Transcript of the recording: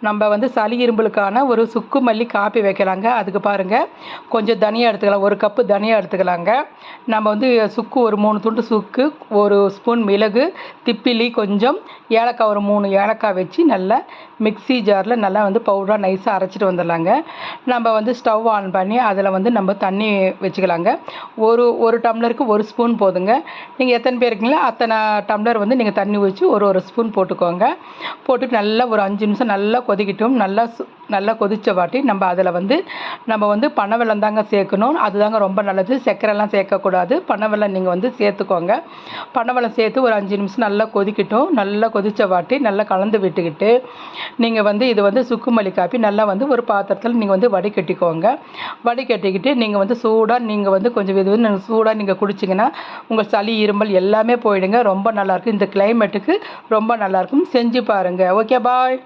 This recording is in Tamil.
நம்ம வந்து சளி இரும்பலுக்கான ஒரு சுக்கு மல்லி காப்பி வைக்கலாங்க. அதுக்கு பாருங்கள், கொஞ்சம் தனியா எடுத்துக்கலாம். 1 கப்பு தனியா எடுத்துக்கலாங்க. நம்ம வந்து சுக்கு ஒரு 3 துண்டு சுக்கு, 1 ஸ்பூன் மிளகு, திப்பிலி கொஞ்சம், ஏலக்காய் ஒரு 3 ஏலக்காய் வச்சு நல்லா மிக்ஸி ஜாரில் நல்லா வந்து பவுடராக நைஸாக அரைச்சிட்டு வந்துடலாங்க. நம்ம வந்து ஸ்டவ் ஆன் பண்ணி அதில் வந்து நம்ம தண்ணி வச்சுக்கலாங்க. ஒரு டம்ளருக்கு 1 ஸ்பூன் போதுங்க. நீங்கள் எத்தனை பேர் இருக்கீங்களோ அத்தனை டம்ளர் வந்து நீங்கள் தண்ணி வச்சு ஒரு ஸ்பூன் போட்டுக்கோங்க. போட்டுட்டு நல்லா ஒரு 5 நிமிஷம் நல்லா கொதிக்கட்டும். நல்லா கொதித்த வாட்டி நம்ம வந்து பனைவெல்லம் தாங்க சேர்க்கணும். அதுதாங்க ரொம்ப நல்லது. சர்க்கரைலாம் சேர்க்கக்கூடாது. பனைவெல்லம் நீங்கள் வந்து சேர்த்துக்கோங்க. பனைவெல்லம் சேர்த்து ஒரு 5 நிமிஷம் நல்லா கொதிக்கட்டும். நல்லா கொதித்த வாட்டி நல்லா கலந்து விட்டுக்கிட்டு நீங்கள் வந்து இது வந்து சுக்கு மல்லி காப்பி நல்லா வந்து ஒரு பாத்திரத்தில் நீங்கள் வந்து வடிகட்டிக்கோங்க. வடிகட்டிக்கிட்டு நீங்கள் வந்து சூடாக நீங்கள் வந்து கொஞ்சம் சூடாக நீங்கள் குடிச்சிங்கன்னா உங்கள் சளி இருமல் எல்லாமே போயிடுங்க. ரொம்ப நல்லாயிருக்கும். இந்த கிளைமேட்டுக்கு ரொம்ப நல்லாயிருக்கும். செஞ்சு பாருங்கள். ஓகே, பாய்.